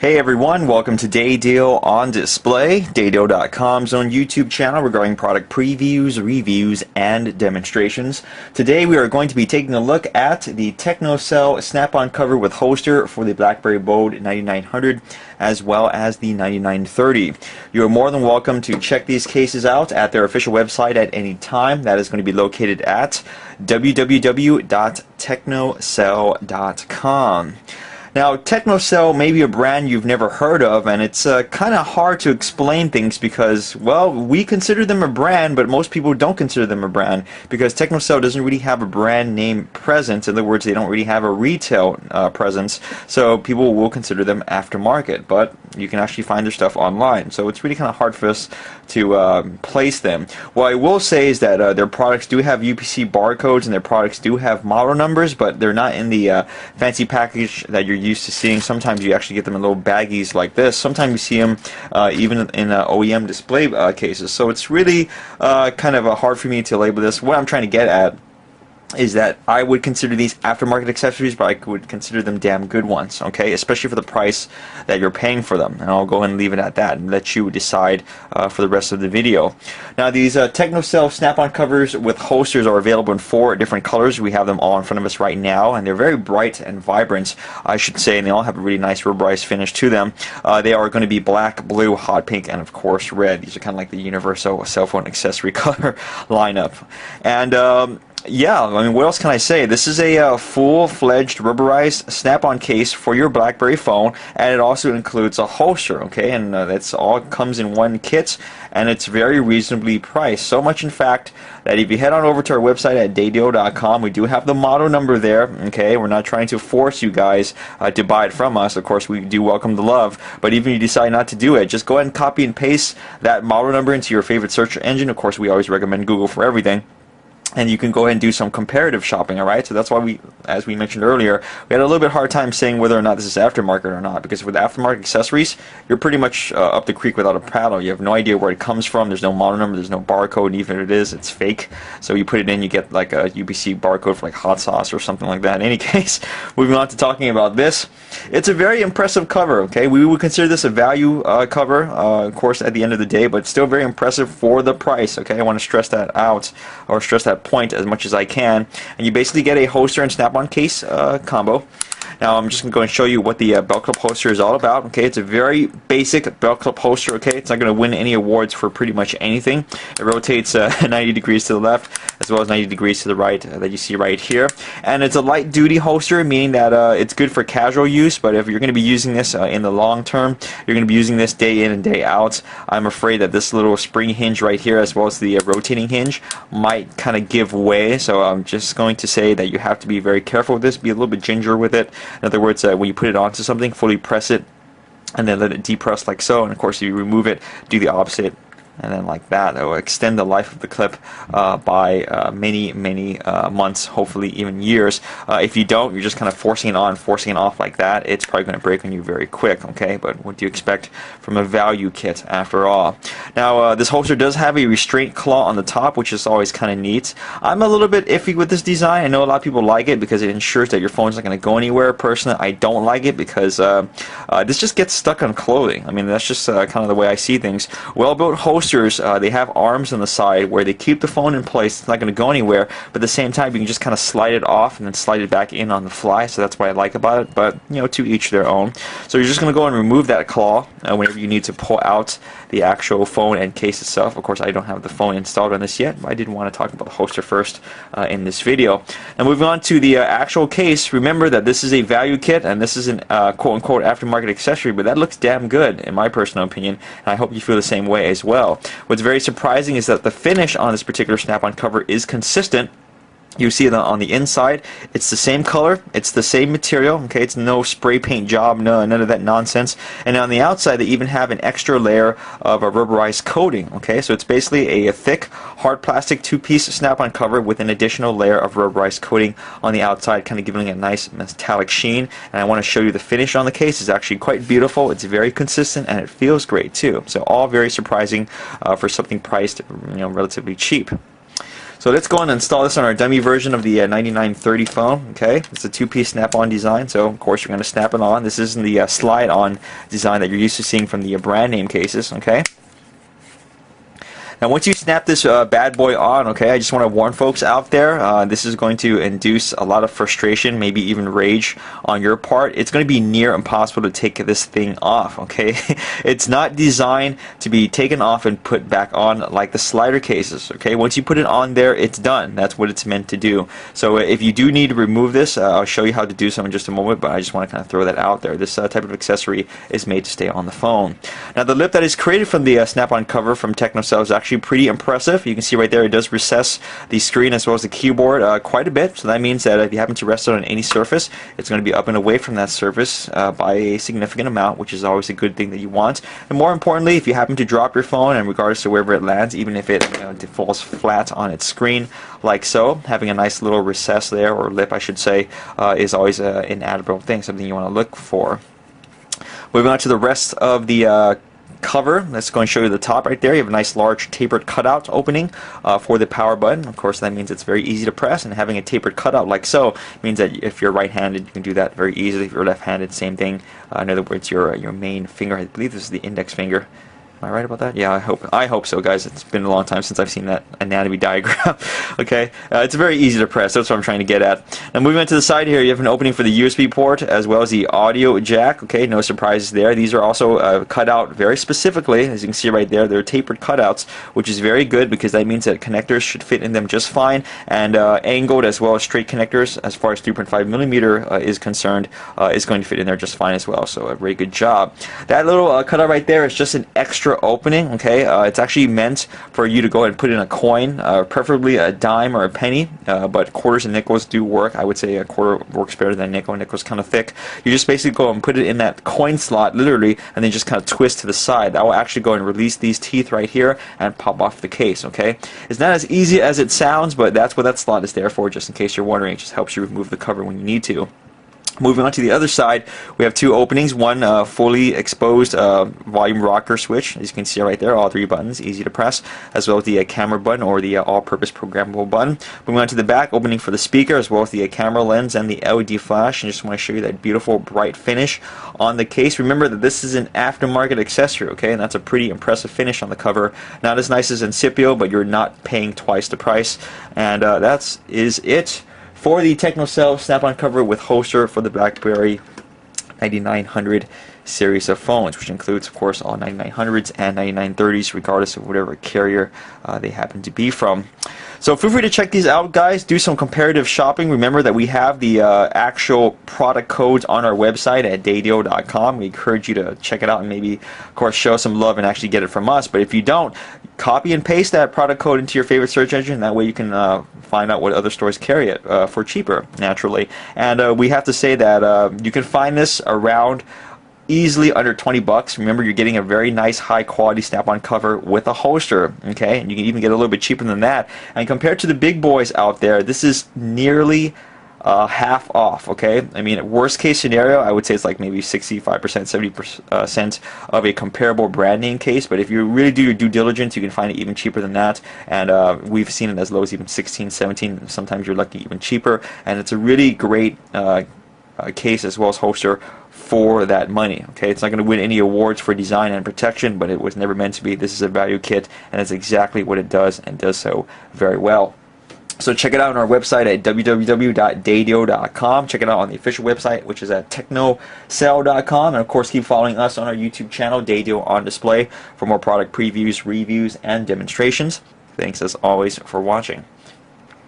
Hey everyone, welcome to Day Deal on Display, daydeal.com's own YouTube channel regarding product previews, reviews, and demonstrations. Today we are going to be taking a look at the Technocel snap-on cover with holster for the Blackberry Bold 9900 as well as the 9930. You are more than welcome to check these cases out at their official website at any time. That is going to be located at www.technocel.com. Now, Technocel may be a brand you've never heard of, and it's kind of hard to explain things because, well, we consider them a brand, but most people don't consider them a brand because Technocel doesn't really have a brand name presence. In other words, they don't really have a retail presence, so people will consider them aftermarket, but you can actually find their stuff online, so it's really kind of hard for us to place them. What I will say is that their products do have UPC barcodes and their products do have model numbers, but they're not in the fancy package that you're used to seeing. Sometimes you actually get them in little baggies like this. Sometimes you see them even in OEM display cases. So it's really kind of hard for me to label this. What I'm trying to get at is that I would consider these aftermarket accessories, but I would consider them damn good ones, okay? Especially for the price that you're paying for them. And I'll go ahead and leave it at that and let you decide for the rest of the video. Now, these Technocel snap-on covers with holsters are available in 4 different colors. We have them all in front of us right now, and they're very bright and vibrant, I should say, and they all have a really nice rubberized finish to them. They are going to be black, blue, hot pink, and of course red. These are kind of like the universal cell phone accessory color lineup. And yeah, I mean, what else can I say? This is a full-fledged rubberized snap-on case for your Blackberry phone, and it also includes a holster, okay? And that's all comes in one kit, and it's very reasonably priced. So much, in fact, that if you head on over to our website at daydeal.com, we do have the model number there, okay? We're not trying to force you guys to buy it from us. Of course, we do welcome the love, but even if you decide not to do it, just go ahead and copy and paste that model number into your favorite search engine. Of course, we always recommend Google for everything. And you can go ahead and do some comparative shopping, alright? So that's why we, as we mentioned earlier, we had a little bit hard time saying whether or not this is aftermarket or not, because with aftermarket accessories, you're pretty much up the creek without a paddle. You have no idea where it comes from, there's no model number, there's no barcode, and even if it is, it's fake. So you put it in, you get like a UPC barcode for like hot sauce or something like that. In any case, moving on to talking about this, it's a very impressive cover, okay? We would consider this a value cover, of course, at the end of the day, but still very impressive for the price, okay? I want to stress that out, or stress that point as much as I can. And you basically get a holster and snap-on case combo. Now I'm just going to go and show you what the belt clip holster is all about. Okay, it's a very basic belt clip holster. Okay, it's not going to win any awards for pretty much anything. It rotates 90 degrees to the left as well as 90 degrees to the right that you see right here. And it's a light duty holster, meaning that it's good for casual use, but if you're going to be using this in the long term, you're going to be using this day in and day out, I'm afraid that this little spring hinge right here as well as the rotating hinge might kind of give way. So I'm just going to say that you have to be very careful with this, be a little bit ginger with it. In other words, when you put it onto something, fully press it and then let it depress like so, and of course if you remove it, do the opposite, and then like that. It will extend the life of the clip by many months, hopefully even years. If you don't, you're just kind of forcing it on, forcing it off like that, it's probably going to break on you very quick, okay? But what do you expect from a value kit after all? Now, this holster does have a restraint claw on the top, which is always kind of neat. I'm a little bit iffy with this design. I know a lot of people like it because it ensures that your phone's not going to go anywhere. Personally, I don't like it because this just gets stuck on clothing. I mean, that's just kind of the way I see things. Well-built holster, they have arms on the side where they keep the phone in place. It's not going to go anywhere, but at the same time you can just kind of slide it off and then slide it back in on the fly, so that's what I like about it, but you know, to each their own. So you're just going to go and remove that claw whenever you need to pull out the actual phone and case itself. Of course, I don't have the phone installed on this yet, but I did want to talk about the holster first in this video. Now moving on to the actual case, remember that this is a value kit and this is an quote-unquote aftermarket accessory, but that looks damn good in my personal opinion, and I hope you feel the same way as well. What's very surprising is that the finish on this particular snap-on cover is consistent. You see it on the inside, it's the same color, it's the same material, okay, it's no spray paint job, none of that nonsense. And on the outside they even have an extra layer of a rubberized coating, okay, so it's basically a thick, hard plastic 2-piece snap-on cover with an additional layer of rubberized coating on the outside, kind of giving it a nice metallic sheen. And I want to show you the finish on the case. It's actually quite beautiful, it's very consistent, and it feels great too. So all very surprising for something priced, you know, relatively cheap. So let's go and install this on our dummy version of the 9930 phone. Okay, it's a two-piece snap-on design, so of course you're going to snap it on. This isn't the slide-on design that you're used to seeing from the brand name cases. Okay. Now once you snap this bad boy on, okay, I just want to warn folks out there, this is going to induce a lot of frustration, maybe even rage on your part. It's going to be near impossible to take this thing off, okay? It's not designed to be taken off and put back on like the slider cases, okay? Once you put it on there, it's done. That's what it's meant to do. So if you do need to remove this, I'll show you how to do so in just a moment, but I just want to kind of throw that out there. This type of accessory is made to stay on the phone. Now the lip that is created from the snap-on cover from Technocel is actually pretty impressive. You can see right there it does recess the screen as well as the keyboard quite a bit, so that means that if you happen to rest it on any surface, it's going to be up and away from that surface by a significant amount, which is always a good thing that you want. And more importantly, if you happen to drop your phone, and regardless of wherever it lands, even if it falls flat on its screen like so, having a nice little recess there, or lip I should say, is always an admirable thing, something you want to look for. Moving on to the rest of the cover, let's go and show you the top right there. You have a nice large tapered cutout opening for the power button. Of course that means it's very easy to press, and having a tapered cutout like so means that if you're right-handed you can do that very easily. If you're left-handed, same thing. In other words, your main finger, I believe this is the index finger. Am I right about that? Yeah, I hope so, guys. It's been a long time since I've seen that anatomy diagram. Okay, it's very easy to press. That's what I'm trying to get at. Now moving on to the side here, you have an opening for the USB port as well as the audio jack. Okay, no surprises there. These are also cut out very specifically, as you can see right there. They're tapered cutouts, which is very good because that means that connectors should fit in them just fine, and angled as well as straight connectors, as far as 3.5mm is concerned, is going to fit in there just fine as well. So a very good job. That little cutout right there is just an extra opening. Okay, it's actually meant for you to go and put in a coin, preferably a dime or a penny, but quarters and nickels do work. I would say a quarter works better than a nickel. Nickel's kind of thick. You just basically go and put it in that coin slot, literally, and then just kind of twist to the side. That will actually go and release these teeth right here and pop off the case. Okay, it's not as easy as it sounds, but that's what that slot is there for, just in case you're wondering. It just helps you remove the cover when you need to. Moving on to the other side, we have two openings. One fully exposed volume rocker switch, as you can see right there, all three buttons, easy to press, as well as the camera button, or the all-purpose programmable button. Moving on to the back, opening for the speaker, as well as the camera lens and the LED flash. And just want to show you that beautiful bright finish on the case. Remember that this is an aftermarket accessory, okay, and that's a pretty impressive finish on the cover. Not as nice as Incipio, but you're not paying twice the price. And that is it for the Technocel snap-on cover with holster for the Blackberry 9900 series of phones, which includes, of course, all 9900s and 9930s, regardless of whatever carrier they happen to be from. So feel free to check these out, guys. Do some comparative shopping. Remember that we have the actual product codes on our website at dadio.com. We encourage you to check it out and maybe, of course, show some love and actually get it from us. But if you don't, copy and paste that product code into your favorite search engine. That way you can find out what other stores carry it for cheaper, naturally. And we have to say that you can find this around easily under 20 bucks. Remember, you're getting a very nice high quality snap-on cover with a holster, okay, and you can even get a little bit cheaper than that. And compared to the big boys out there, this is nearly half off, okay? I mean, worst case scenario, I would say it's like maybe 65%, 70% of a comparable brand name case, but if you really do your due diligence, you can find it even cheaper than that. And we've seen it as low as even 16, 17, sometimes you're lucky even cheaper, and it's a really great case as well as holster for that money. Okay, it's not going to win any awards for design and protection, but it was never meant to be. This is a value kit, and it's exactly what it does, and does so very well. So check it out on our website at www.dadio.com. Check it out on the official website, which is at technocel.com. And of course, keep following us on our YouTube channel, Dadio on Display, for more product previews, reviews, and demonstrations. Thanks as always for watching.